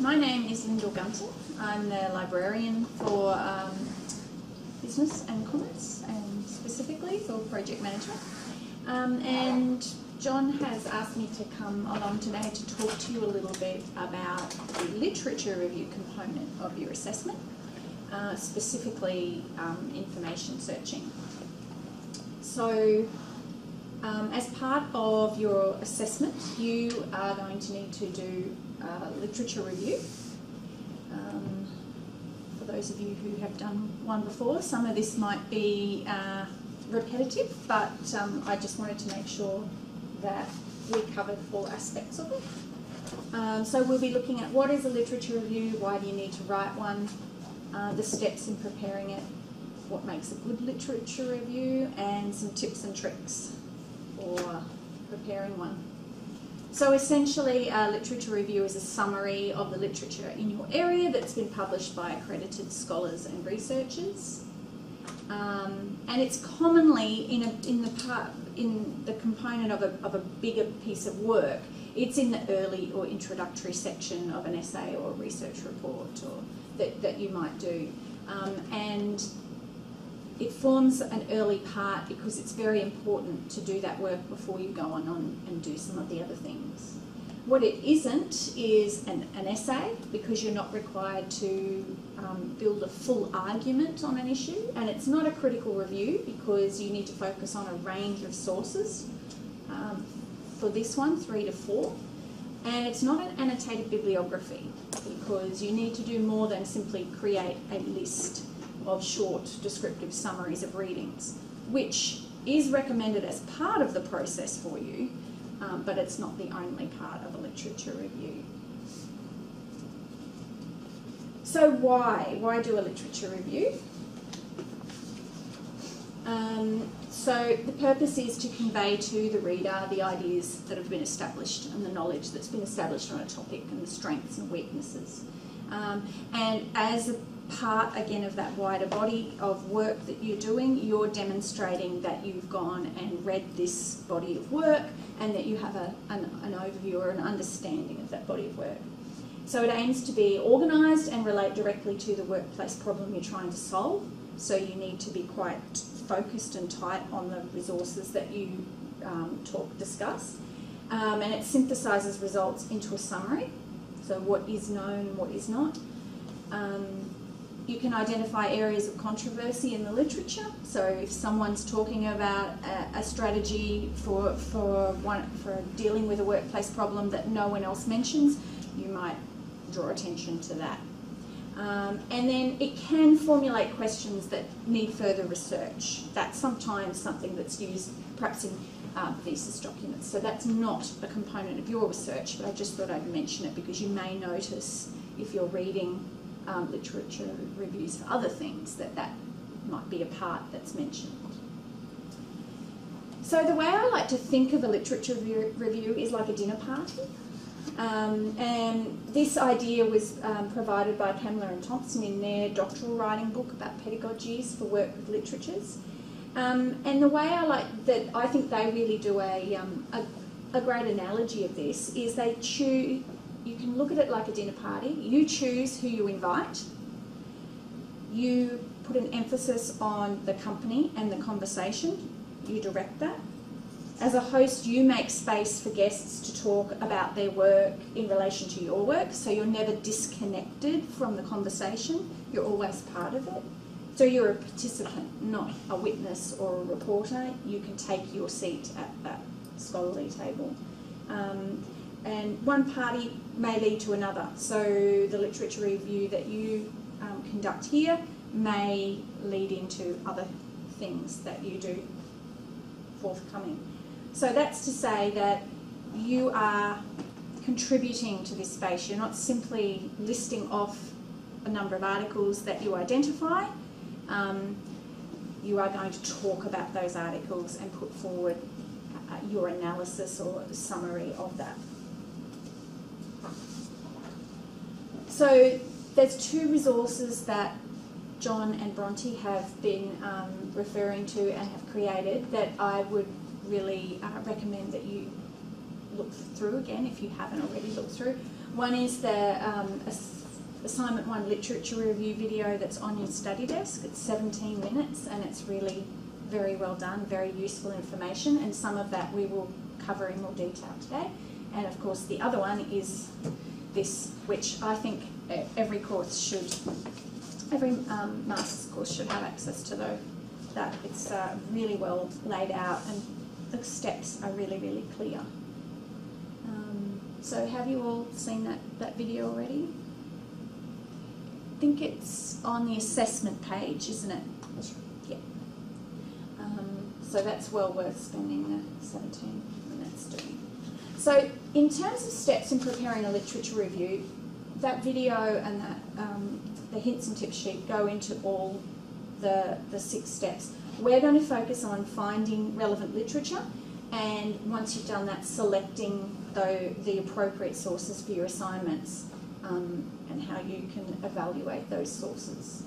My name is Lyndall Gunton. I'm the librarian for Business and Commerce, and specifically for project management. And John has asked me to come along today to talk to you a little bit about the literature review component of your assessment, specifically information searching. So, as part of your assessment, you are going to need to do literature review. For those of you who have done one before, some of this might be repetitive, but I just wanted to make sure that we covered all aspects of it. So we'll be looking at what is a literature review, why do you need to write one, the steps in preparing it, what makes a good literature review, and some tips and tricks for preparing one. So essentially, a literature review is a summary of the literature in your area that's been published by accredited scholars and researchers. And it's commonly in the component of a bigger piece of work. It's in the early or introductory section of an essay or a research report or that you might do. And it forms an early part because it's very important to do that work before you go on and do some of the other things. What it isn't is an essay, because you're not required to build a full argument on an issue, and it's not a critical review because you need to focus on a range of sources. For this one, 3 to 4. And it's not an annotated bibliography because you need to do more than simply create a list of short descriptive summaries of readings, which is recommended as part of the process for you, but it's not the only part of a literature review. So why do a literature review? So the purpose is to convey to the reader the ideas that have been established and the knowledge that's been established on a topic and the strengths and weaknesses. And as a part, again, of that wider body of work that you're doing, you're demonstrating that you've gone and read this body of work and that you have an overview or an understanding of that body of work. So it aims to be organised and relate directly to the workplace problem you're trying to solve. So you need to be quite focused and tight on the resources that you discuss. And it synthesises results into a summary. So what is known, what is not. You can identify areas of controversy in the literature. So if someone's talking about a strategy for dealing with a workplace problem that no one else mentions, you might draw attention to that. And then it can formulate questions that need further research. That's sometimes something that's used perhaps in thesis documents. So that's not a component of your research, but I just thought I'd mention it because you may notice if you're reading literature reviews for other things that might be a part that's mentioned. So the way I like to think of a literature review is like a dinner party. And this idea was provided by Pamela and Thompson in their doctoral writing book about pedagogies for work with literatures. And the way I think they really do a great analogy of this is they choose. You can look at it like a dinner party. You choose who you invite. You put an emphasis on the company and the conversation. You direct that. As a host, you make space for guests to talk about their work in relation to your work, so you're never disconnected from the conversation. You're always part of it. So you're a participant, not a witness or a reporter. You can take your seat at that scholarly table. And one party may lead to another. So the literature review that you conduct here may lead into other things that you do forthcoming. So that's to say that you are contributing to this space. You're not simply listing off a number of articles that you identify. You are going to talk about those articles and put forward your analysis or summary of that. So there's 2 resources that John and Bronte have been referring to and have created that I would really recommend that you look through again if you haven't already looked through. One is the Assignment 1 literature review video that's on your study desk. It's 17 minutes and it's really very well done, very useful information, and some of that we will cover in more detail today. And of course the other one is this, which I think every course should, every master's course should have access to that. It's really well laid out and the steps are really, really clear. So have you all seen that video already? I think it's on the assessment page, isn't it? That's right. Yeah. So that's well worth spending the 17 minutes doing. So in terms of steps in preparing a literature review, that video and that the hints and tips sheet go into all the 6 steps. We're going to focus on finding relevant literature, and once you've done that, selecting the appropriate sources for your assignments and how you can evaluate those sources.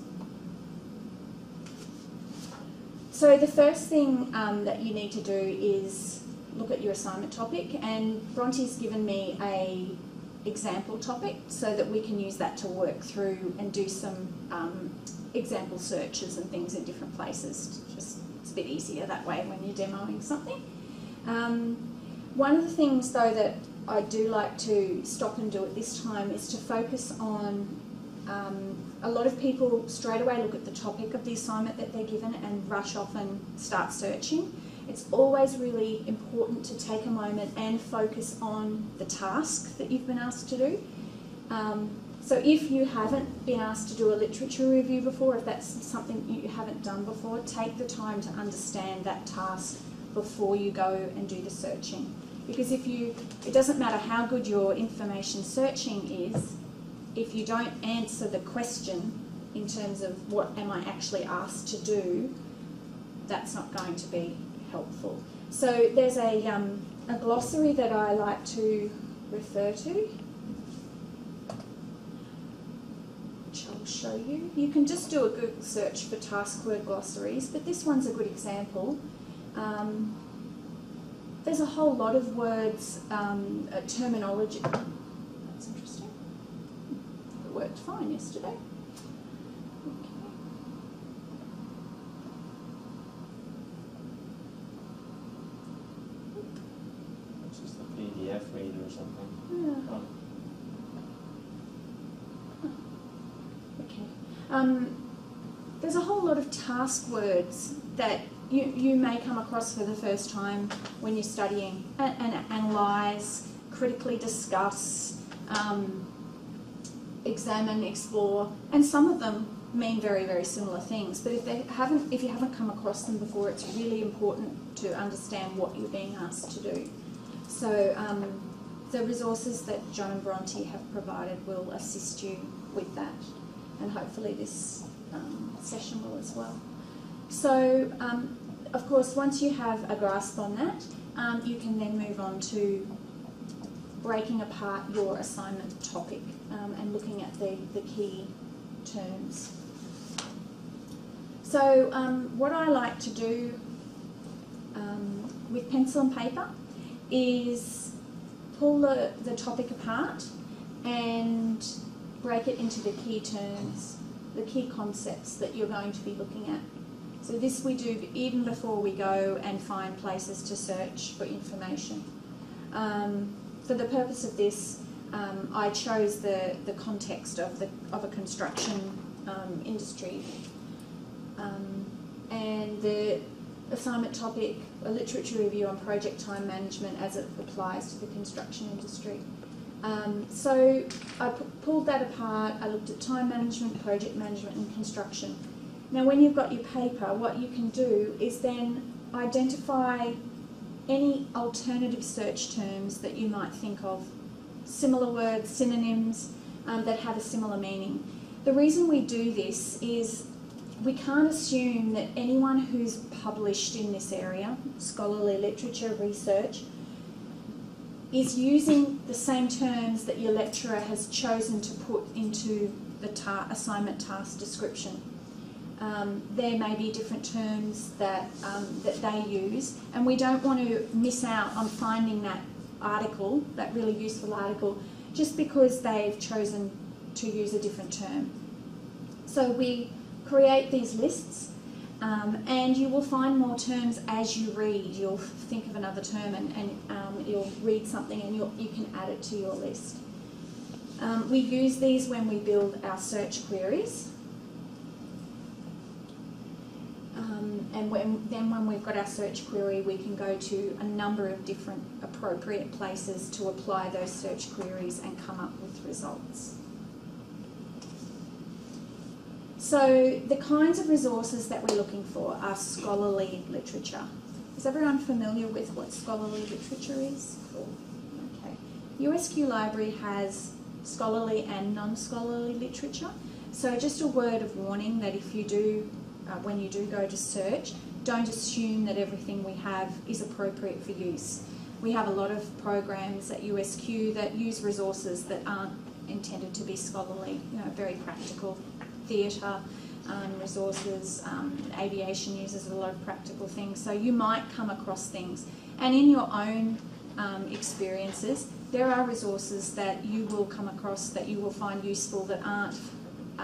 So the first thing that you need to do is look at your assignment topic, and Bronte's given me a example topic so that we can use that to work through and do some example searches and things in different places. Just it's a bit easier that way when you're demoing something. One of the things though that I do like to stop and do at this time is to focus on a lot of people straight away look at the topic of the assignment that they're given and rush off and start searching. It's always really important to take a moment and focus on the task that you've been asked to do. So if you haven't been asked to do a literature review before, if that's something you haven't done before, take the time to understand that task before you go and do the searching. Because it doesn't matter how good your information searching is, if you don't answer the question in terms of what am I actually asked to do, that's not going to be helpful. So there's a glossary that I like to refer to, which I'll show you. You can just do a Google search for task word glossaries, but this one's a good example. There's a whole lot of words, terminology. That's interesting. It worked fine yesterday. Okay. It's just a PDF reader or something. Yeah. Oh. Okay. There's a whole lot of task words that you may come across for the first time when you're studying. And analyse, critically discuss, examine, explore, and some of them mean very, very similar things. But if you haven't come across them before, it's really important to understand what you're being asked to do. So the resources that John and Bronte have provided will assist you with that, and hopefully this session will as well. So, of course, once you have a grasp on that, you can then move on to breaking apart your assignment topic and looking at the key terms. So, what I like to do with pencil and paper is pull the topic apart and break it into the key terms, the key concepts that you're going to be looking at. So this we do even before we go and find places to search for information. For the purpose of this, I chose the context of a construction industry, and the assignment topic, a literature review on project time management as it applies to the construction industry. So I pulled that apart. I looked at time management, project management, and construction. Now, when you've got your paper, what you can do is then identify any alternative search terms that you might think of, similar words, synonyms that have a similar meaning. The reason we do this is we can't assume that anyone who's published in this area, scholarly literature, research, is using the same terms that your lecturer has chosen to put into the assignment task description. There may be different terms that they use, and we don't want to miss out on finding that article, that really useful article, just because they've chosen to use a different term. So we create these lists, and you will find more terms as you read. You'll think of another term and you'll read something and you can add it to your list. We use these when we build our search queries. And when we've got our search query, we can go to a number of different appropriate places to apply those search queries and come up with results. So the kinds of resources that we're looking for are scholarly literature. Is everyone familiar with what scholarly literature is? Cool. Okay. USQ Library has scholarly and non-scholarly literature. So just a word of warning that if you do, when you do go to search, don't assume that everything we have is appropriate for use. We have a lot of programs at USQ that use resources that aren't intended to be scholarly, very practical. Theatre resources, aviation uses a lot of practical things. So you might come across things. And in your own experiences, there are resources that you will come across that you will find useful that aren't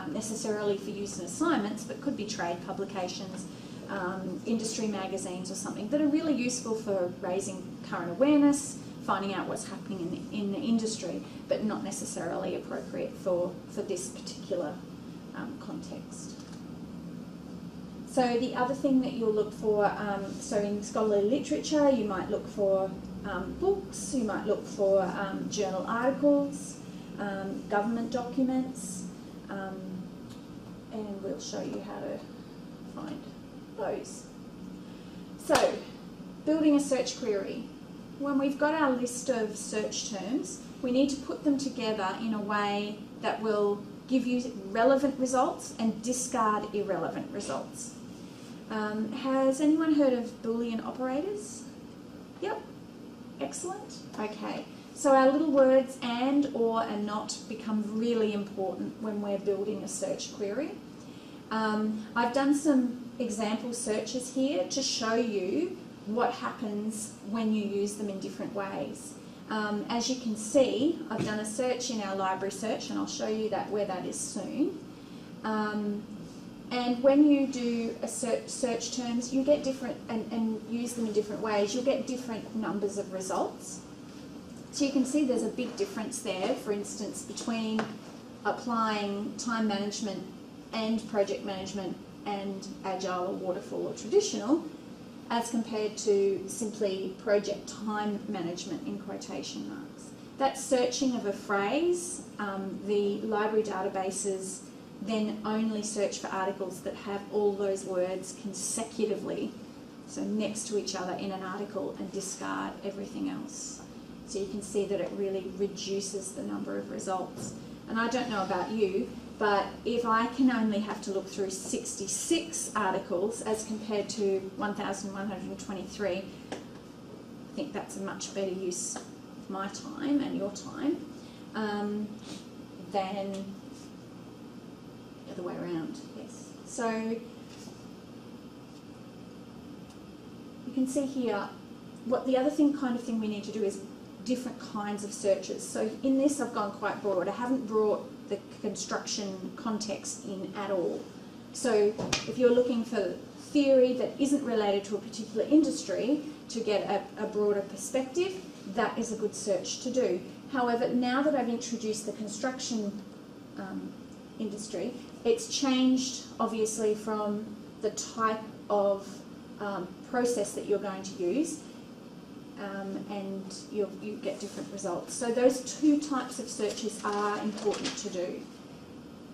necessarily for use in assignments, but could be trade publications, industry magazines or something that are really useful for raising current awareness, finding out what's happening in the industry, but not necessarily appropriate for this particular context. So the other thing that you'll look for, so in scholarly literature, you might look for books, you might look for journal articles, government documents, and we'll show you how to find those. So, building a search query. When we've got our list of search terms, we need to put them together in a way that will give you relevant results and discard irrelevant results. Has anyone heard of Boolean operators? Yep. Excellent. Okay. So our little words and, or, and not become really important when we're building a search query. I've done some example searches here to show you what happens when you use them in different ways. As you can see, I've done a search in our library search, and I'll show you where that is soon. And when you do a search terms, you get different, and use them in different ways, you'll get different numbers of results. So you can see there's a big difference there, for instance, between applying time management and project management and agile or waterfall or traditional, as compared to simply project time management in quotation marks. That searching of a phrase, the library databases then only search for articles that have all those words consecutively, so next to each other in an article, and discard everything else. So you can see that it really reduces the number of results. And I don't know about you, but if I can only have to look through 66 articles as compared to 1,123, I think that's a much better use of my time and your time than the other way around. Yes. So you can see here what the other kind of thing we need to do is different kinds of searches. So in this I've gone quite broad. I haven't brought the construction context in at all. So if you're looking for theory that isn't related to a particular industry to get a broader perspective, that is a good search to do. However, now that I've introduced the construction industry, it's changed obviously from the type of process that you're going to use, and you get different results. So those two types of searches are important to do.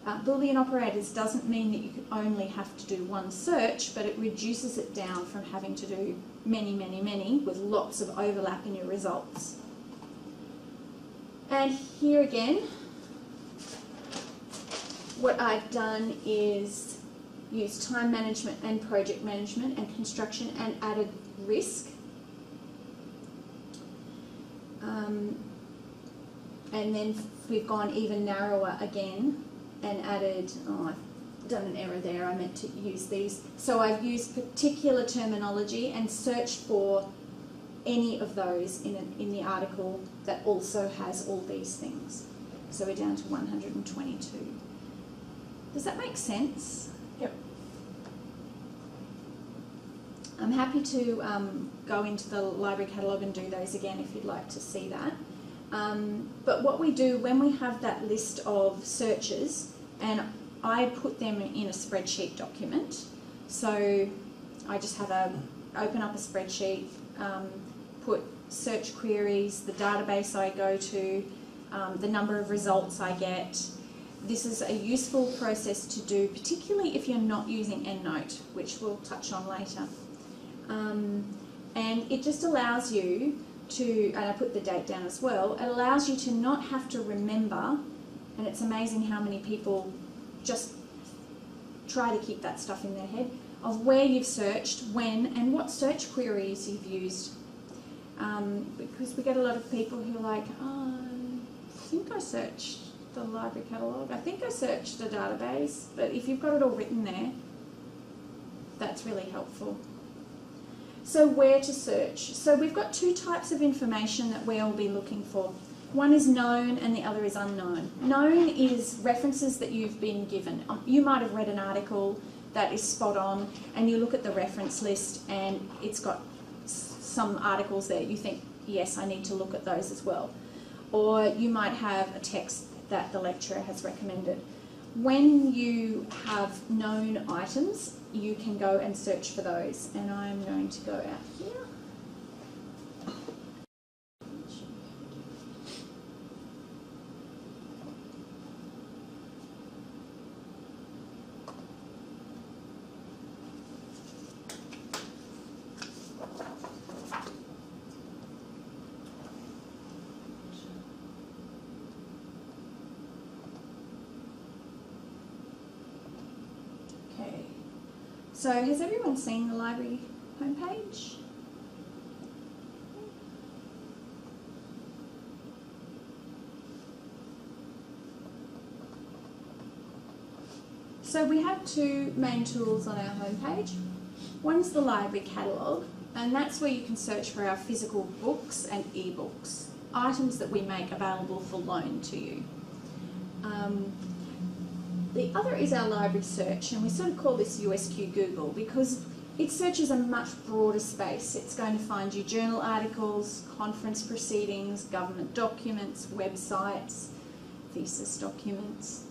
Boolean operators doesn't mean that you can only have to do one search, but it reduces it down from having to do many, many, many with lots of overlap in your results. And here again, what I've done is use time management and project management and construction and added risk. And then we've gone even narrower again and added, I've done an error there, I meant to use these. So I've used particular terminology and searched for any of those in the article that also has all these things. So we're down to 122. Does that make sense? Yep. I'm happy to go into the library catalogue and do those again if you'd like to see that. But what we do when we have that list of searches, and I put them in a spreadsheet document, so I just have open up a spreadsheet, put search queries, the database I go to, the number of results I get. This is a useful process to do, particularly if you're not using EndNote, which we'll touch on later. And it just allows you to, and I put the date down as well, it allows you to not have to remember, and it's amazing how many people just try to keep that stuff in their head, of where you've searched, when, and what search queries you've used. Because we get a lot of people who are like, oh, I think I searched the library catalogue, I think I searched the database, but if you've got it all written there, that's really helpful. So where to search? So we've got two types of information that we'll be looking for. One is known and the other is unknown. Known is references that you've been given. You might have read an article that is spot on and you look at the reference list and it's got some articles there. You think, yes, I need to look at those as well. Or you might have a text that the lecturer has recommended. When you have known items, you can go and search for those. And I'm going to go out here. So has everyone seen the library homepage? So we have two main tools on our homepage. One's the library catalogue, and that's where you can search for our physical books and ebooks, items that we make available for loan to you. The other is our library search, and we sort of call this USQ Google because it searches a much broader space. It's going to find you journal articles, conference proceedings, government documents, websites, thesis documents,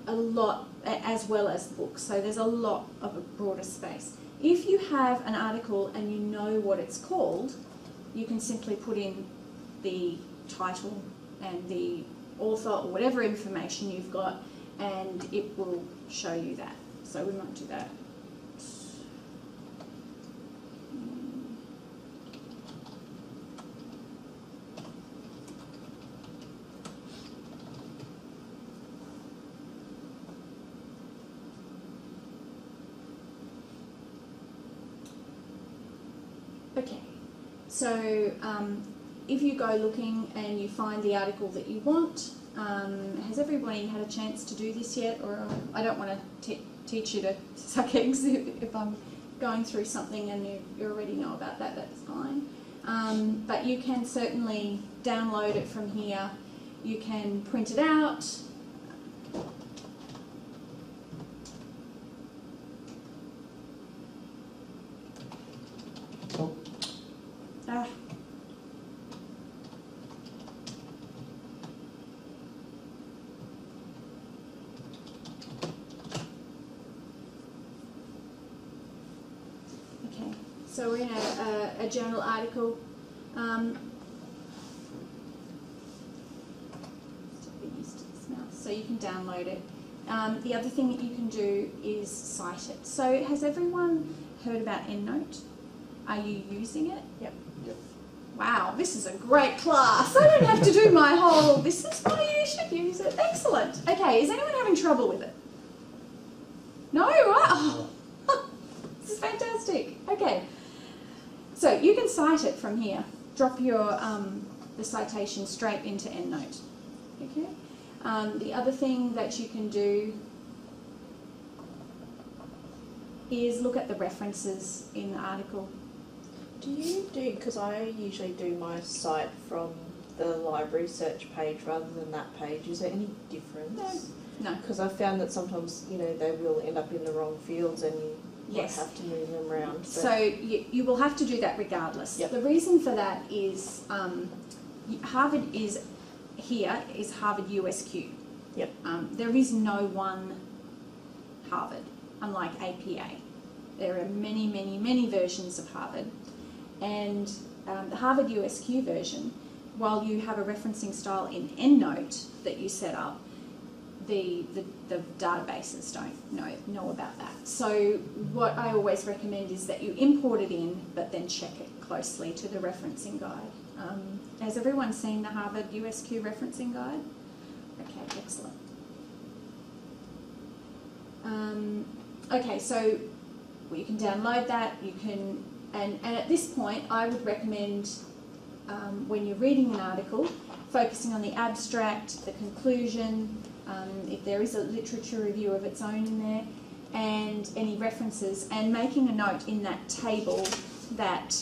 a lot, as well as books. So there's a lot of a broader space. If you have an article and you know what it's called, you can simply put in the title and the author or whatever information you've got, and it will show you that. So we might do that. Okay, so if you go looking and you find the article that you want, has everybody had a chance to do this yet? Or I don't want to teach you to suck eggs if I'm going through something and you already know about that, that's fine. But you can certainly download it from here. You can print it out. So we're in a journal article. So you can download it. The other thing that you can do is cite it. So has everyone heard about EndNote? Are you using it? Yep. Wow, this is a great class. I don't have to do my whole, this is why you should use it. Excellent. Okay, is anyone having trouble with it? No? Right? Oh, this is fantastic. Okay. So you can cite it from here. Drop your the citation straight into EndNote. Okay. The other thing that you can do is look at the references in the article. Do you do, because I usually do my site from the library search page rather than that page, is there any difference? No. Because I've found that sometimes, they will end up in the wrong fields and you Yes. might have to move them around. But So you will have to do that regardless. Yep. The reason for that is Harvard is Harvard USQ. Yep. There is no one Harvard, unlike APA. There are many, many, many versions of Harvard. And the Harvard USQ version, while you have a referencing style in EndNote that you set up, the databases don't know about that. So what I always recommend is that you import it in, but then check it closely to the referencing guide. Has everyone seen the Harvard USQ referencing guide? Okay, excellent. Okay, so you can download that. You can, and at this point, I would recommend when you're reading an article, focusing on the abstract, the conclusion. If there is a literature review of its own in there, and any references, and making a note in that table that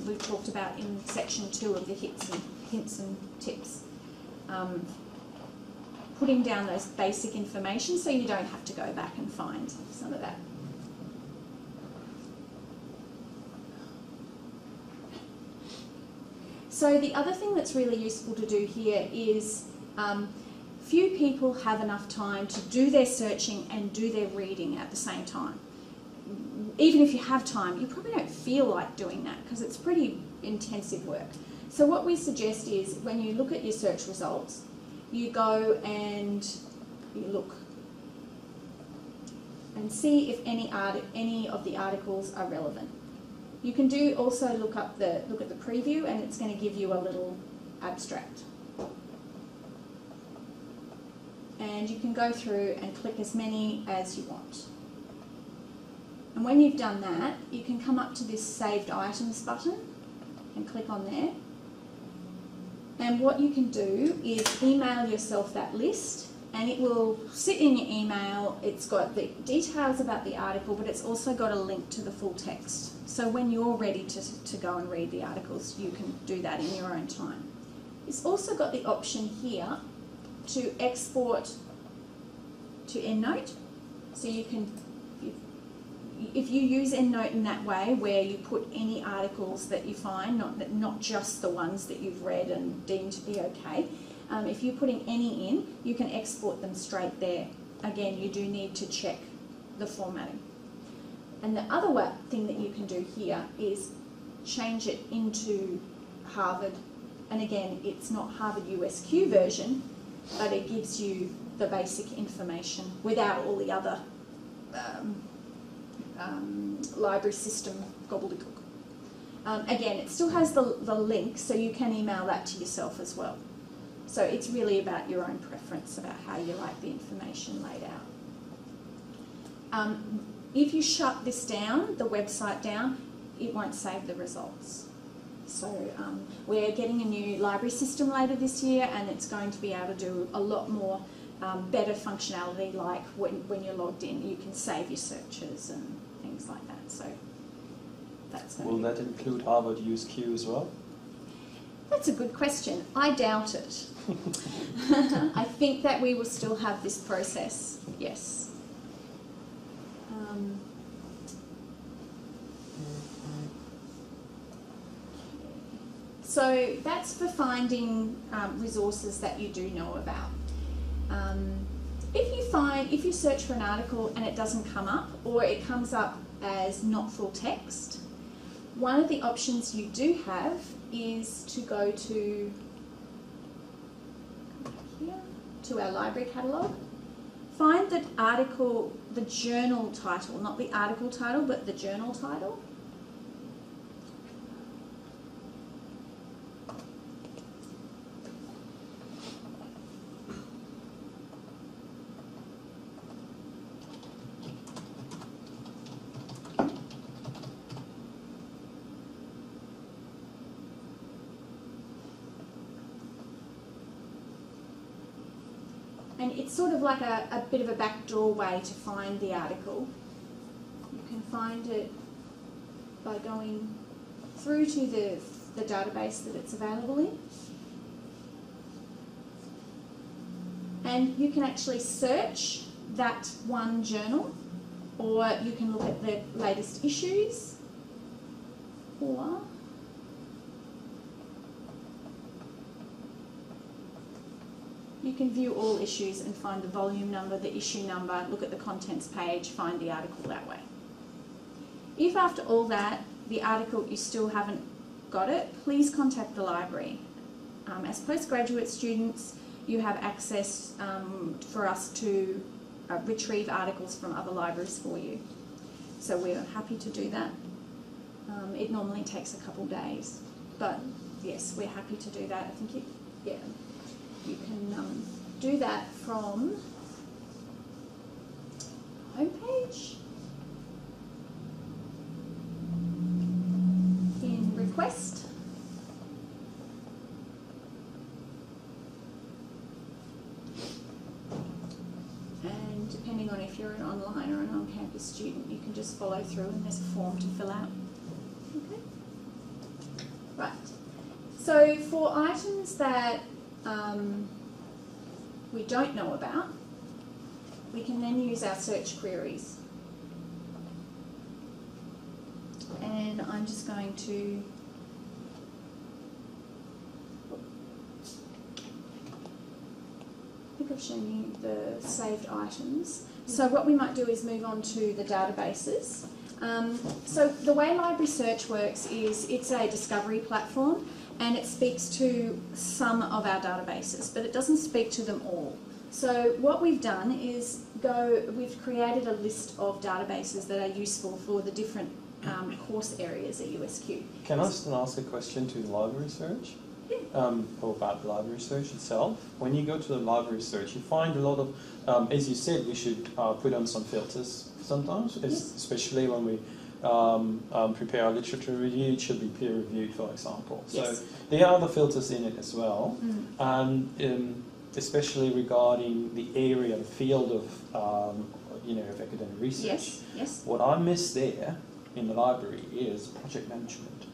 we talked about in section 2 of the hints and tips. Putting down those basic information so you don't have to go back and find some of that. So the other thing that's really useful to do here is few people have enough time to do their searching and do their reading at the same time. Even if you have time, you probably don't feel like doing that because it's pretty intensive work. So what we suggest is when you look at your search results, you go and you look and see if any of the articles are relevant. You can also look at the preview, and it's going to give you a little abstract. And you can go through and click as many as you want. And when you've done that, you can come up to this Saved Items button and click on there. And what you can do is email yourself that list, and it will sit in your email. It's got the details about the article, but it's also got a link to the full text. So when you're ready to go and read the articles, you can do that in your own time. It's also got the option here to export to EndNote. So you can, if you use EndNote in that way, where you put any articles that you find, not just the ones that you've read and deemed to be okay, if you're putting any in, you can export them straight there. Again, you do need to check the formatting. And the other thing that you can do here is change it into Harvard. And again, it's not Harvard USQ version, but it gives you the basic information without all the other library system gobbledygook. Again, it still has the link, so you can email that to yourself as well. So it's really about your own preference about how you like the information laid out. If you shut this down, the website down, it won't save the results. So we're getting a new library system later this year, and it's going to be able to do a lot more better functionality, like when you're logged in, you can save your searches and things like that. So that's Will that include Harvard USQ as well? That's a good question. I doubt it. I think that we will still have this process, yes. So that's for finding resources that you do know about. If you search for an article and it doesn't come up, or it comes up as not full text, one of the options you do have is to go to here, to our library catalogue, find the article, the journal title, not the article title, but the journal title. And it's sort of like a bit of a backdoor way to find the article. You can find it by going through to the database that it's available in. And you can actually search that one journal, or you can look at the latest issues, or you can view all issues and find the volume number, the issue number, look at the contents page, find the article that way. If after all that, the article, you still haven't got it, please contact the library. As postgraduate students, you have access for us to retrieve articles from other libraries for you. So we're happy to do that. It normally takes a couple days, but yes, we're happy to do that. I think you can do that from homepage in request. And depending on if you're an online or an on-campus student, you can just follow through and there's a form to fill out. Okay. Right. So for items that we don't know about, we can then use our search queries. And I'm just going to I think I've shown you the saved items. So what we might do is move on to the databases. So the way Library Search works is it's a discovery platform, and it speaks to some of our databases, but it doesn't speak to them all. So what we've done is we've created a list of databases that are useful for the different course areas at USQ. Can I still ask a question to the library search? Yeah. Or about the library search itself? When you go to the library search, you find a lot of, as you said, we should put on some filters sometimes, Yes. especially when we prepare our literature review. It should be peer reviewed, for example. Yes. So there are other filters in it as well, Mm. and especially regarding the area, the field of of academic research. Yes, yes. What I miss there in the library is project management.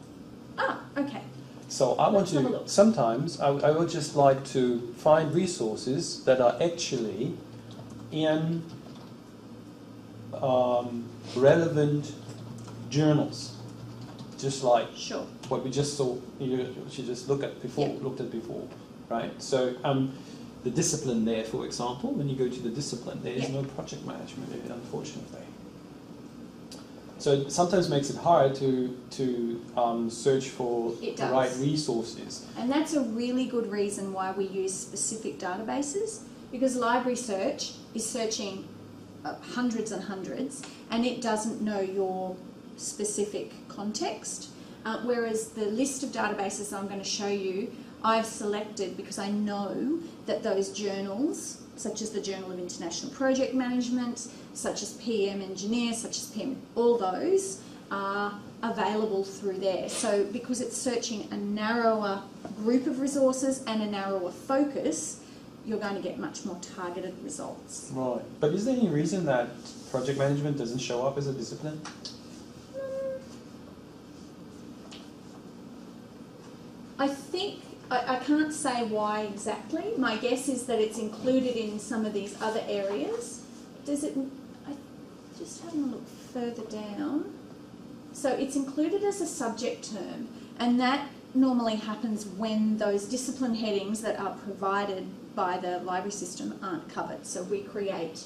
Ah, okay. So I want Let's have a to, look. sometimes I would just like to find resources that are actually in relevant journals, just like Sure. what we just saw, you just looked at before, right? So the discipline there, for example, when you go to the discipline, there is Yeah. no project management in it, unfortunately. So it sometimes makes it hard to search for It the does. right resources. And that's a really good reason why we use specific databases, because Library Search is searching hundreds and hundreds, and it doesn't know your specific context. Whereas the list of databases I'm going to show you, I've selected because I know that those journals, such as the Journal of International Project Management, such as PM Engineer, such as PM, all those are available through there. So because it's searching a narrower group of resources and a narrower focus, you're going to get much more targeted results. Right. But is there any reason that project management doesn't show up as a discipline? I think, I can't say why exactly. My guess is that it's included in some of these other areas. Does it, just having a look further down. So it's included as a subject term, and that normally happens when those discipline headings that are provided by the library system aren't covered. So we create,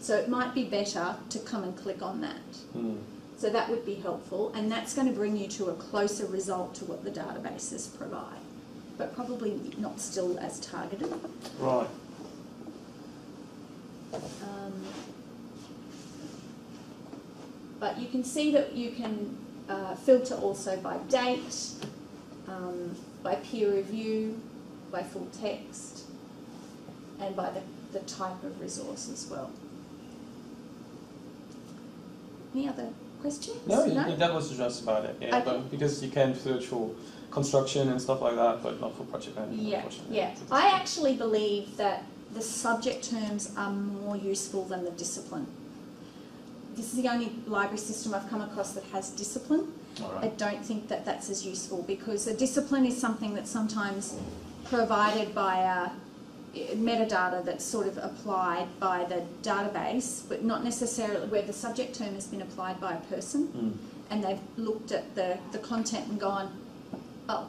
so it might be better to come and click on that. Hmm. So that would be helpful, and that's going to bring you to a closer result to what the databases provide, but probably not still as targeted. Right. But you can see that you can filter also by date, by peer review, by full text, and by the type of resource as well. Any other questions? No, that was just about it. Yeah, Okay. but because you can search for construction and stuff like that, but not for project management. Yeah, Unfortunately. yeah. I actually believe that the subject terms are more useful than the discipline. this is the only library system I've come across that has discipline. All I right. don't think that that's as useful, because a discipline is something that's sometimes provided by a metadata that's sort of applied by the database, but not necessarily where the subject term has been applied by a person, and they've looked at the content and gone, oh,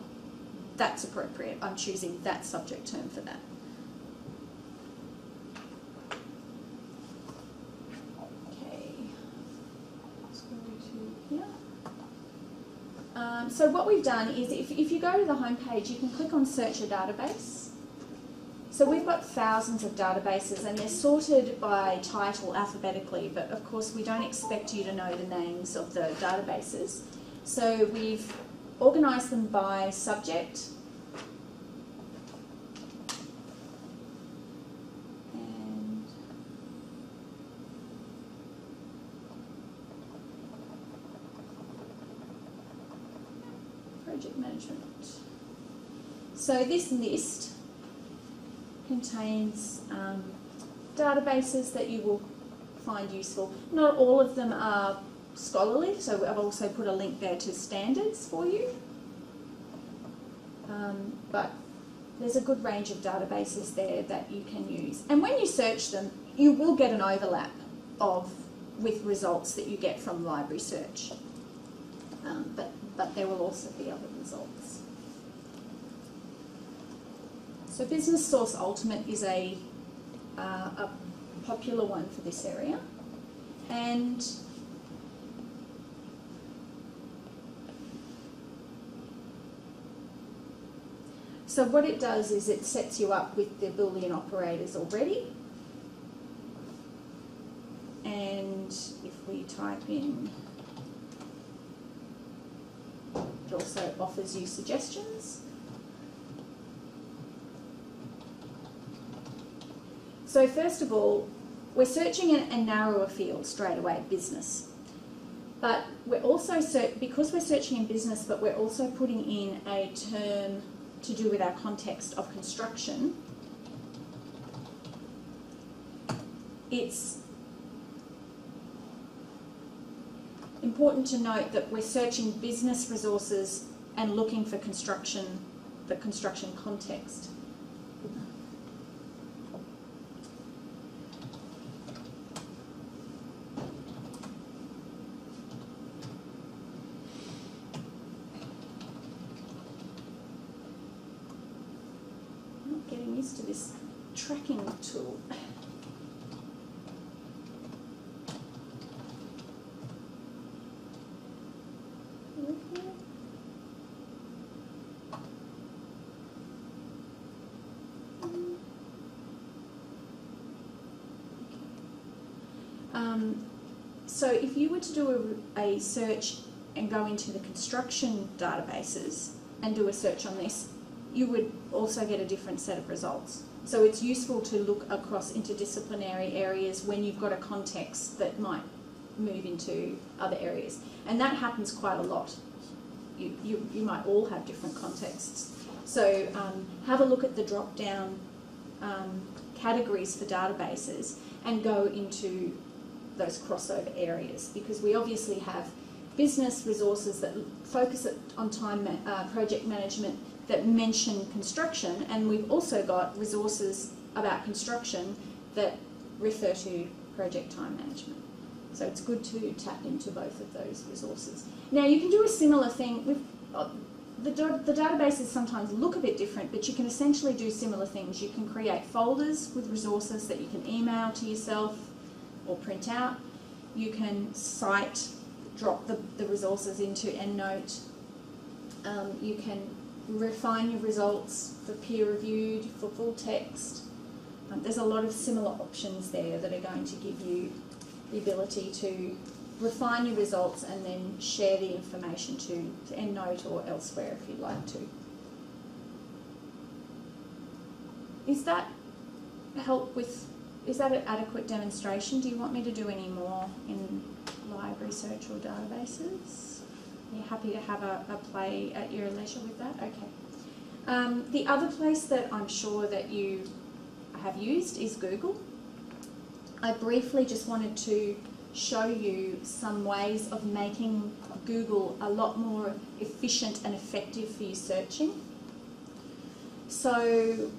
that's appropriate, I'm choosing that subject term for that. Okay, let's go to here. So what we've done is, if you go to the home page, you can click on search a database. So we've got thousands of databases, and they're sorted by title alphabetically, but of course we don't expect you to know the names of the databases. So we've organised them by subject. And project management. So this list contains databases that you will find useful. Not all of them are scholarly, so I've also put a link there to standards for you. But there's a good range of databases there that you can use. And when you search them, you will get an overlap with results that you get from library search. But there will also be other results. So Business Source Ultimate is a popular one for this area, and so what it does is it sets you up with the Boolean operators already, and if we type in, it also offers you suggestions. So first of all, we're searching a narrower field straight away, business. But we're also, because we're searching in business, but we're also putting in a term to do with our context of construction, it's important to note that we're searching business resources and looking for construction, the construction context. Getting used to this tracking tool. So if you were to do a search and go into the construction databases and do a search on this, you would also get a different set of results. So it's useful to look across interdisciplinary areas when you've got a context that might move into other areas. And that happens quite a lot. You might all have different contexts. So have a look at the drop-down categories for databases and go into those crossover areas, because we obviously have business resources that focus on project management that mention construction, and we've also got resources about construction that refer to project time management. So it's good to tap into both of those resources. Now you can do a similar thing with the databases sometimes look a bit different, but you can essentially do similar things. You can create folders with resources that you can email to yourself or print out. You can drop the resources into EndNote. You can refine your results for peer-reviewed, for full text. There's a lot of similar options there that are going to give you the ability to refine your results and then share the information to EndNote or elsewhere if you'd like to. Is that an adequate demonstration? Do you want me to do any more in library search or databases? Are you happy to have a play at your leisure with that? Okay. The other place that I'm sure that you have used is Google. I briefly just wanted to show you some ways of making Google a lot more efficient and effective for your searching. So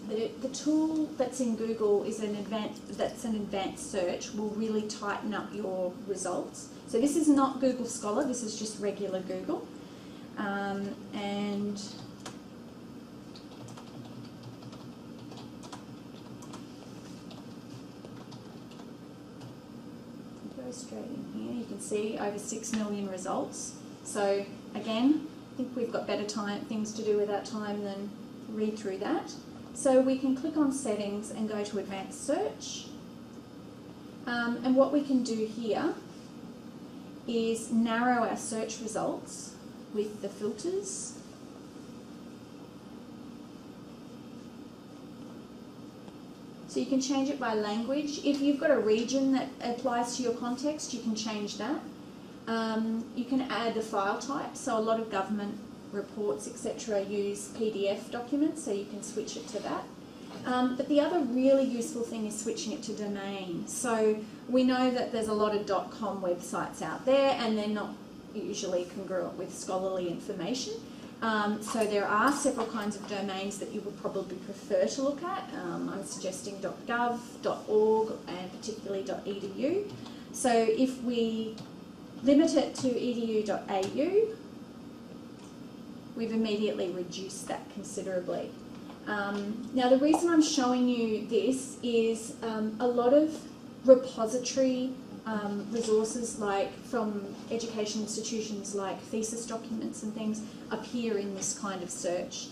the tool that's in Google is an advanced search, will really tighten up your results. So this is not Google Scholar, this is just regular Google. And go straight in here, you can see over 6 million results. So again, I think we've got better things to do with our time than read through that. So we can click on settings and go to advanced search. And what we can do here is narrow our search results with the filters. So you can change it by language. If you've got a region that applies to your context, you can change that. You can add a file type. So a lot of government reports, etc., use PDF documents, so you can switch it to that. But the other really useful thing is switching it to domain. So we know that there's a lot of .com websites out there, and they're not usually congruent with scholarly information. So there are several kinds of domains that you would probably prefer to look at. I'm suggesting .gov, .org, and particularly .edu. So if we limit it to edu.au, we've immediately reduced that considerably. Now the reason I'm showing you this is a lot of repository resources, like from education institutions, like thesis documents and things, appear in this kind of search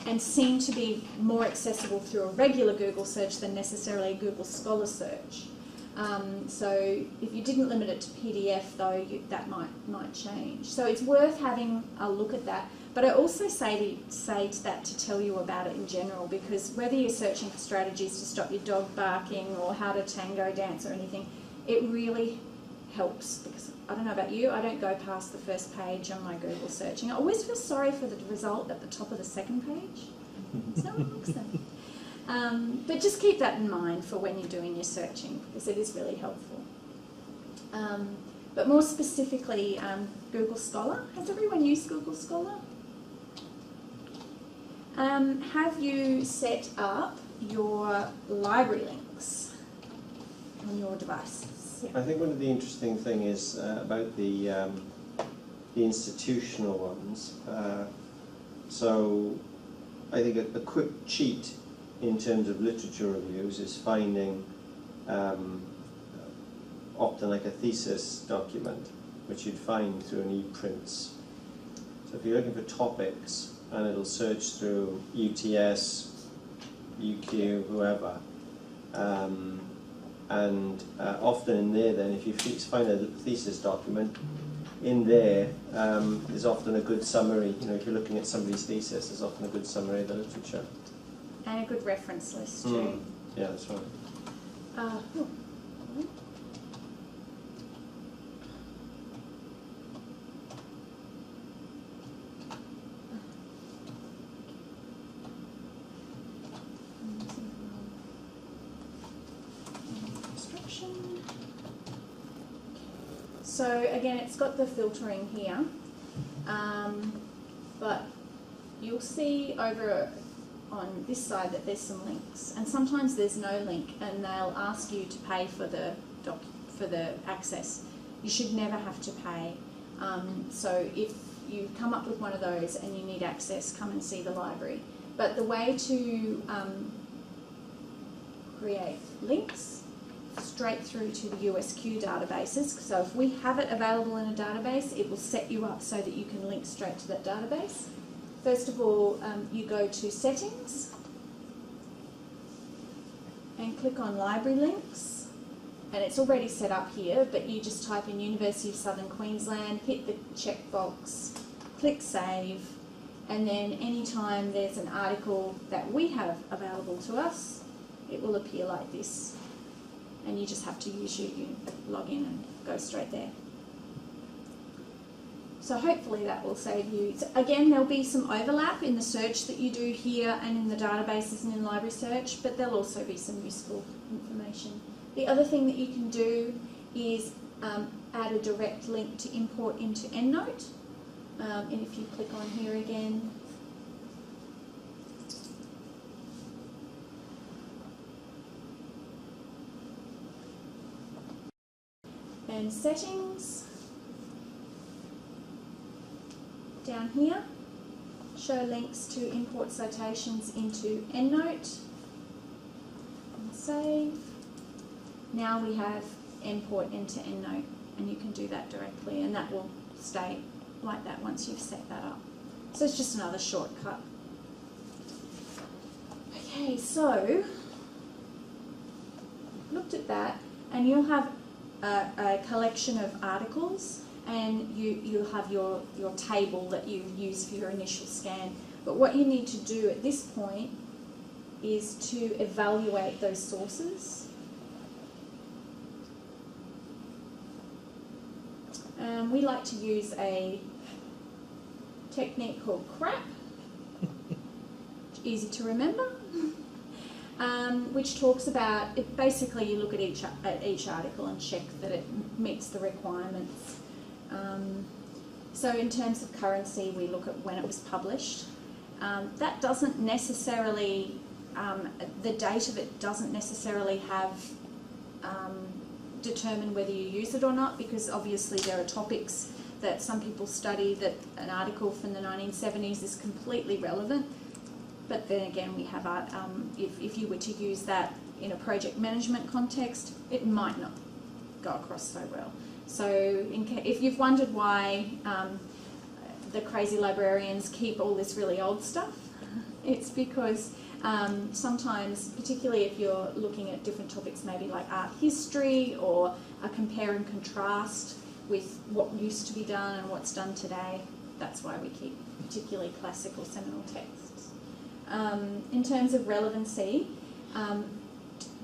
and seem to be more accessible through a regular Google search than necessarily a Google Scholar search. So if you didn't limit it to PDF though, that might change. So it's worth having a look at that. But I also say that to tell you about it in general, because whether you're searching for strategies to stop your dog barking or how to tango dance or anything, it really helps, because I don't know about you, I don't go past the first page on my Google searching. I always feel sorry for the result at the top of the second page. No one likes that. But just keep that in mind for when you're doing your searching, because it is really helpful. But more specifically, Google Scholar. Has everyone used Google Scholar? Have you set up your library links on your devices? Yeah. I think one of the interesting things is about the institutional ones. So I think a quick cheat in terms of literature reviews is finding often like a thesis document, which you'd find through an ePrints. So if you're looking for topics, and it'll search through UTS, UQ, whoever, and often in there then, if you find a thesis document, in there is often a good summary. You know, if you're looking at somebody's thesis, there's often a good summary of the literature. And a good reference list too. Yeah, that's right. Cool. So again, it's got the filtering here, but you'll see over on this side that there's some links, and sometimes there's no link, and they'll ask you to pay for the access. You should never have to pay. So if you come up with one of those and you need access, come and see the library. But the way to create links straight through to the USQ databases. So if we have it available in a database, it will set you up so that you can link straight to that database. First of all, you go to Settings and click on Library Links, and it's already set up here, but you just type in University of Southern Queensland, hit the checkbox, click Save, and then anytime there's an article that we have available to us, it will appear like this. And you just have to use your log in and go straight there. So hopefully that will save you. So again, there'll be some overlap in the search that you do here and in the databases and in library search, but there'll also be some useful information The other thing that you can do is add a direct link to import into EndNote. And if you click on here again, and settings, down here, show links to import citations into EndNote, and save. Now we have import into EndNote, and you can do that directly, and that will stay like that once you've set that up. So it's just another shortcut. Okay, so looked at that, and you'll have a collection of articles, and you'll have your table that you use for your initial scan. But what you need to do at this point is to evaluate those sources. We like to use a technique called CRAP, easy to remember, which talks about, basically you look at each article and check that it meets the requirements. So in terms of currency, we look at when it was published. That doesn't necessarily, the date of it doesn't necessarily have determine whether you use it or not, because obviously there are topics that some people study that an article from the 1970s is completely relevant. But then again, we have, if you were to use that in a project management context, it might not go across so well. So if you've wondered why the crazy librarians keep all this really old stuff, it's because sometimes, particularly if you're looking at different topics, maybe like art history, or a compare and contrast with what used to be done and what's done today, that's why we keep particularly classic or seminal texts. In terms of relevancy,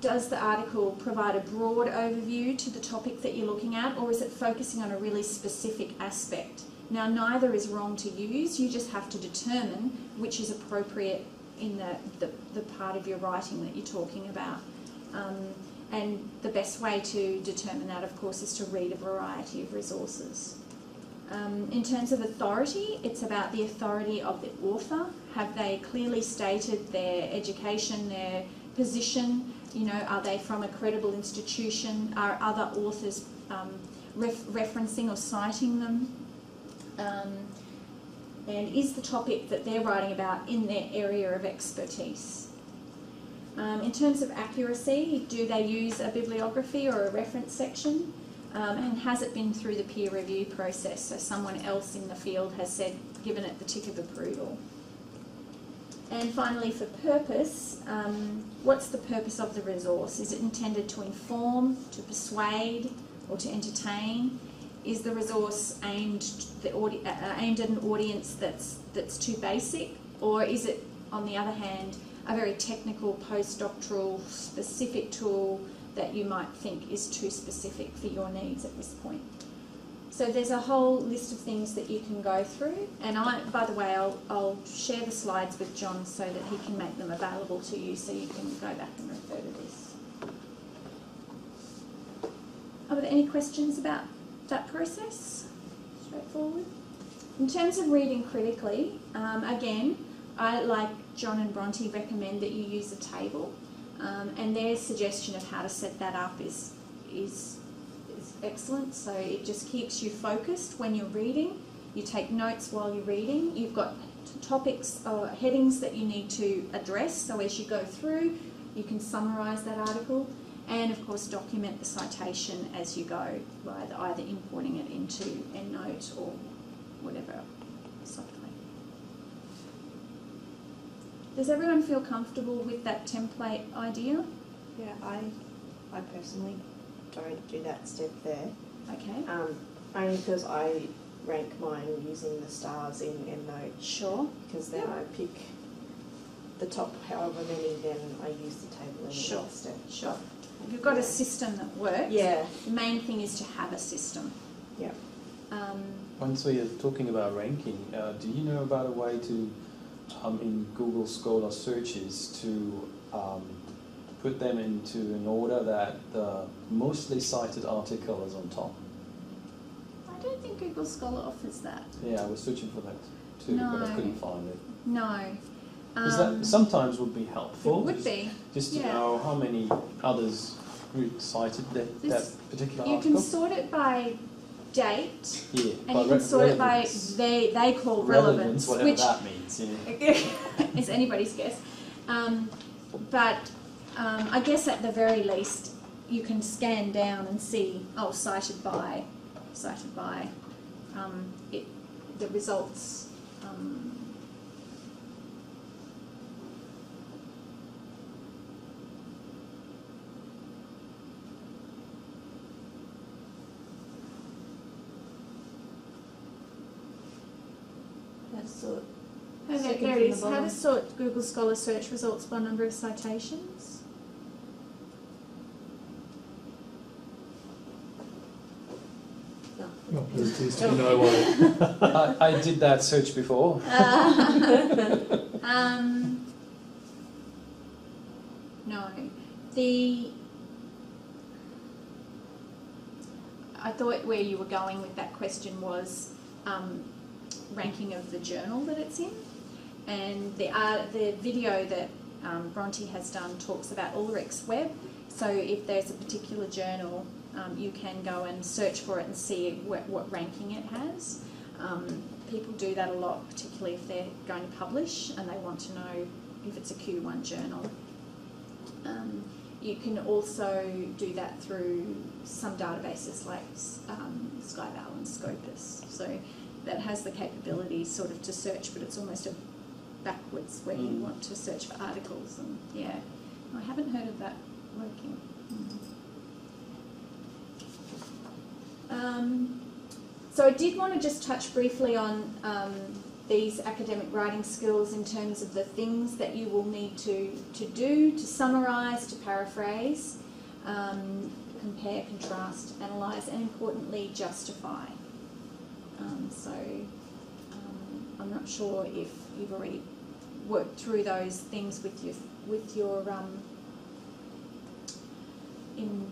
does the article provide a broad overview to the topic that you're looking at, or is it focusing on a really specific aspect? Now, neither is wrong to use, you just have to determine which is appropriate in the part of your writing that you're talking about. And the best way to determine that, of course, is to read a variety of resources. In terms of authority, it's about the authority of the author. Have they clearly stated their education, their position? You know, are they from a credible institution? Are other authors referencing or citing them? And is the topic that they're writing about in their area of expertise? In terms of accuracy, do they use a bibliography or a reference section? And has it been through the peer review process? So someone else in the field has given it the tick of approval. And finally, for purpose, what's the purpose of the resource? Is it intended to inform, to persuade, or to entertain? Is the resource aimed at an audience that's too basic, or is it, on the other hand, a very technical postdoctoral specific tool that you might think is too specific for your needs at this point? So there's a whole list of things that you can go through, and by the way, I'll share the slides with John so that he can make them available to you, so you can go back and refer to this. Are there any questions about that process? Straightforward. In terms of reading critically, again, I, like John and Bronte, recommend that you use a table, and their suggestion of how to set that up is excellent. So it just keeps you focused when you're reading. You take notes while you're reading. You've got topics or headings that you need to address, so as you go through, you can summarise that article. And of course, document the citation as you go by either importing it into EndNote or whatever software. Does everyone feel comfortable with that template idea? Yeah, I personally don't do that step there. Okay. Only because I rank mine using the stars in EndNote. Sure. Because then I pick the top however many, then I use the table in the next step. Sure. If you've got a system that works, yeah. The main thing is to have a system. Yeah. Once we are talking about ranking, do you know about a way to, in Google Scholar searches, to put them into an order that the mostly cited article is on top. I don't think Google Scholar offers that. Yeah, I was searching for that too, but I No. couldn't find it. No. Because that sometimes would be helpful. It would just, be. Just to yeah. know how many others cited that This- particular You article. can sort it by date, Yeah, and you can sort it by they call relevance, whatever which that means. Yeah. is anybody's guess. But I guess at the very least, you can scan down and see, cited by, the results. That's sort. Oh, Second there from it the is. How bottom. to sort Google Scholar search results by number of citations. No. Well, there seems to be no way. I did that search before. No. I thought where you were going with that question was ranking of the journal that it's in, and the video that Bronte has done talks about Ulrich's Web. So if there's a particular journal, you can go and search for it and see what ranking it has. People do that a lot, particularly if they're going to publish and they want to know if it's a Q1 journal. You can also do that through some databases like SkyVal and Scopus. So that has the capability sort of to search, but it's almost a backwards where you want to search for articles. And yeah, I haven't heard of that working. So I did want to just touch briefly on these academic writing skills in terms of the things that you will need to do, to summarise, to paraphrase, compare, contrast, analyse, and importantly justify. I'm not sure if you've already worked through those things with your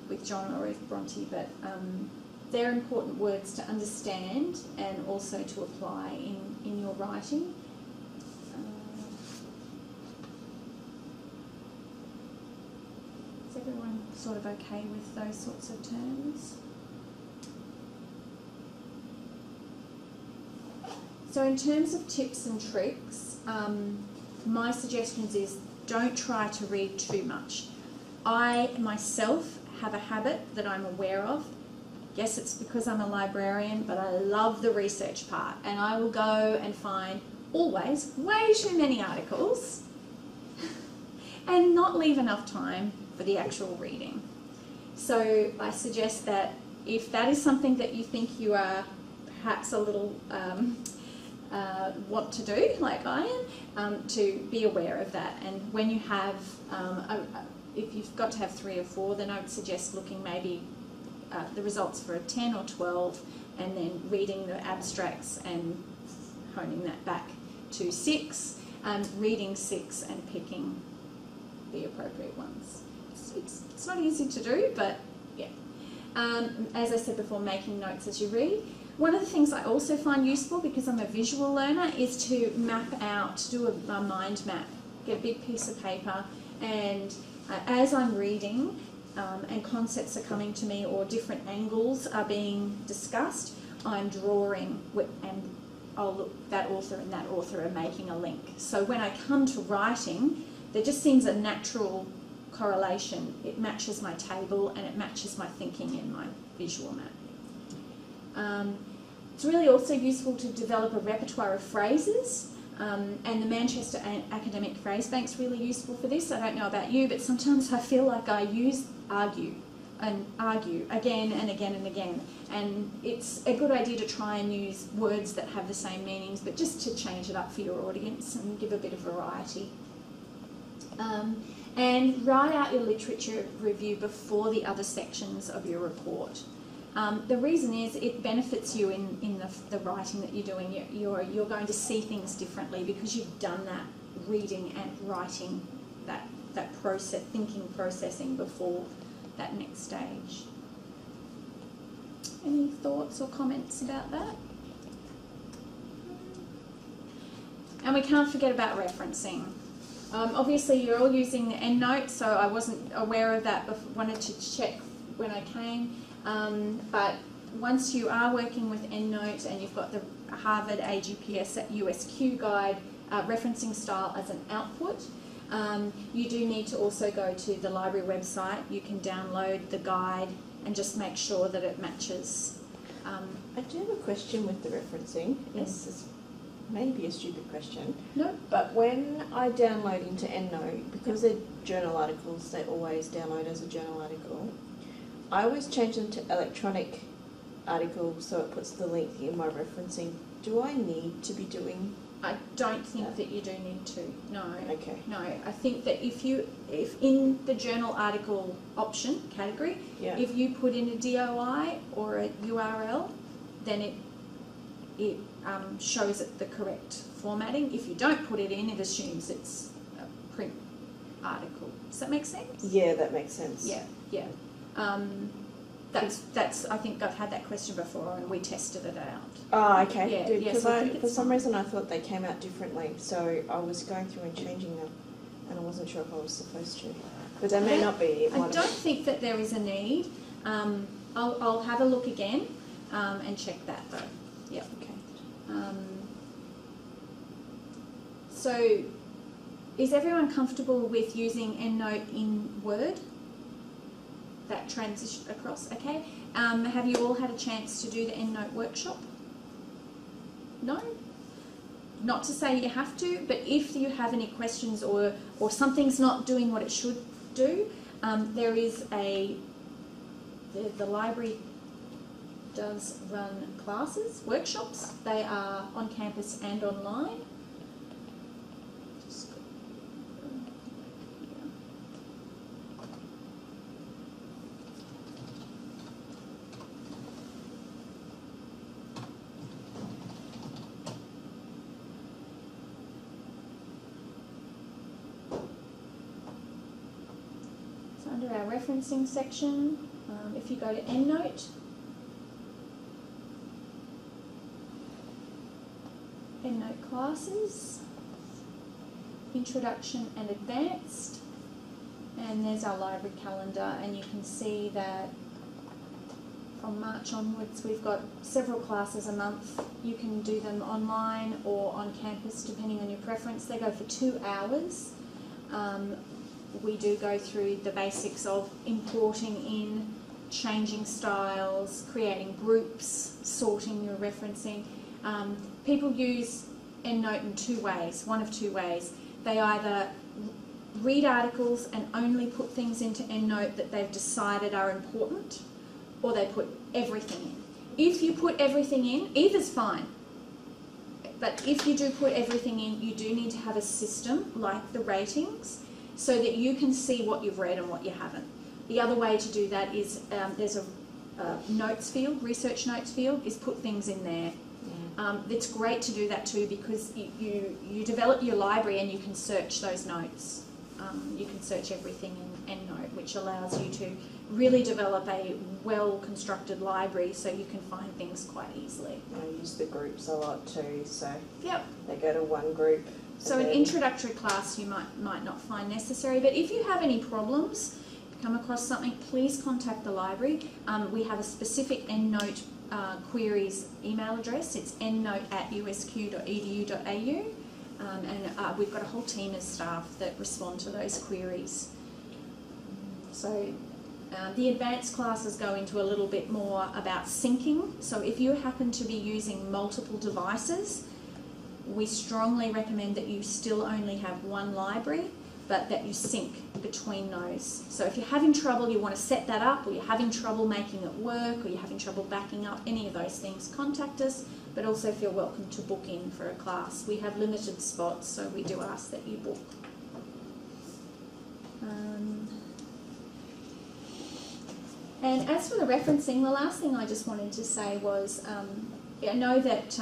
with John or with Bronte, but they're important words to understand and also to apply in your writing. Is everyone sort of okay with those sorts of terms? So in terms of tips and tricks, my suggestions is don't try to read too much. I myself have a habit that I'm aware of. Yes, it's because I'm a librarian, but I love the research part, and I will go and find always way too many articles and not leave enough time for the actual reading. So I suggest that if that is something that you think you are perhaps a little want to do, like I am, to be aware of that. And when you have, if you've got to have 3 or 4, then I would suggest looking maybe the results for a 10 or 12, and then reading the abstracts and honing that back to 6, reading 6 and picking the appropriate ones. It's not easy to do, but yeah. As I said before, making notes as you read. One of the things I also find useful, because I'm a visual learner, is to map out, do a mind map, get a big piece of paper, and as I'm reading and concepts are coming to me or different angles are being discussed, I'm drawing and I'll look, that author and that author are making a link. So when I come to writing, there just seems a natural correlation. It matches my table and it matches my thinking in my visual map. It's really also useful to develop a repertoire of phrases, and the Manchester Academic Phrase Bank's really useful for this. I don't know about you, but sometimes I feel like I use argue again and again and again, and it's a good idea to try and use words that have the same meanings, but just to change it up for your audience and give a bit of variety. And write out your literature review before the other sections of your report. The reason is it benefits you in the writing that you're doing. You're going to see things differently because you've done that reading and writing that that processing before that next stage. Any thoughts or comments about that? And we can't forget about referencing. Obviously you're all using the EndNote, so I wasn't aware of that, wanted to check when I came. But once you are working with EndNote and you've got the Harvard AGPS USQ guide referencing style as an output, you do need to also go to the library website. You can download the guide and just make sure that it matches. I do have a question with the referencing. Yes. This is maybe a stupid question. No? But when I download into EndNote, because they're journal articles, they always download as a journal article. I always change them to electronic articles so it puts the link in my referencing. Do I need to be doing? I don't think that you do need to, no. Okay. No, I think that if in the journal article option category, Yeah. if you put in a DOI or a URL, then it shows it the correct formatting. If you don't put it in, it assumes it's a print article. Does that make sense? Yeah, that makes sense. Yeah, yeah. That's. I think I've had that question before, and we tested it out. Oh, okay. Yeah, Because so I think for it's some fine. reason I thought they came out differently, so I was going through and changing them, and I wasn't sure if I was supposed to. But there may not be. It I might don't have- think that there is a need. I'll have a look again and check that though. Yeah. Okay. So, is everyone comfortable with using EndNote in Word? That transition across, okay? Have you all had a chance to do the EndNote workshop? No? Not to say you have to, but if you have any questions or something's not doing what it should do, there is the library does run classes, workshops. They are on campus and online. Just go here. So under our referencing section, if you go to EndNote, EndNote classes, Introduction and Advanced, and there's our library calendar, and you can see that from March onwards we've got several classes a month. You can do them online or on campus depending on your preference. They go for 2 hours. We do go through the basics of importing in, changing styles, creating groups, sorting your referencing. People use EndNote in 2 ways, one of 2 ways. They either read articles and only put things into EndNote that they've decided are important, or they put everything in. If you put everything in, either's fine. But if you do put everything in, you do need to have a system like the ratings so that you can see what you've read and what you haven't. The other way to do that is there's a notes field, research notes field, is put things in there. It's great to do that too because you develop your library and you can search those notes. You can search everything in EndNote, which allows you to really develop a well-constructed library so you can find things quite easily. I use the groups a lot too, so Yep. they go to one group. So and an then- introductory class you might not find necessary, but if you have any problems, come across something, please contact the library. We have a specific EndNote queries email address. It's endnote@usq.edu.au, and we've got a whole team of staff that respond to those queries. So the advanced classes go into a little bit more about syncing. So if you happen to be using multiple devices, we strongly recommend that you still only have one library, but that you sync between those. So if you're having trouble, you want to set that up, or you're having trouble making it work, or you're having trouble backing up any of those things, contact us, but also feel welcome to book in for a class. We have limited spots, so we do ask that you book. And as for the referencing, the last thing I just wanted to say was, I know that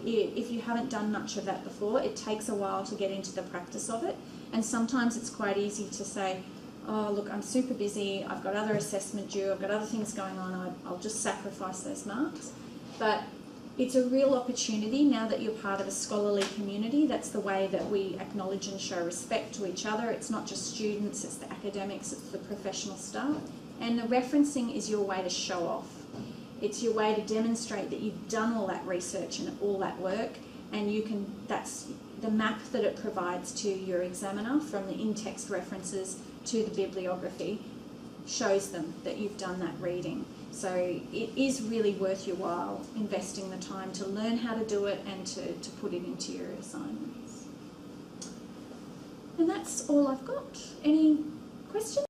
if you haven't done much of that before, it takes a while to get into the practice of it. And sometimes it's quite easy to say, oh, look, I'm super busy, I've got other assessment due, I've got other things going on, I'll just sacrifice those marks. But it's a real opportunity now that you're part of a scholarly community. That's the way that we acknowledge and show respect to each other. It's not just students, it's the academics, it's the professional staff. And the referencing is your way to show off. It's your way to demonstrate that you've done all that research and all that work, and you can, that's the map that it provides to your examiner from the in-text references to the bibliography, shows them that you've done that reading. So it is really worth your while investing the time to learn how to do it and to put it into your assignments. And that's all I've got. Any questions?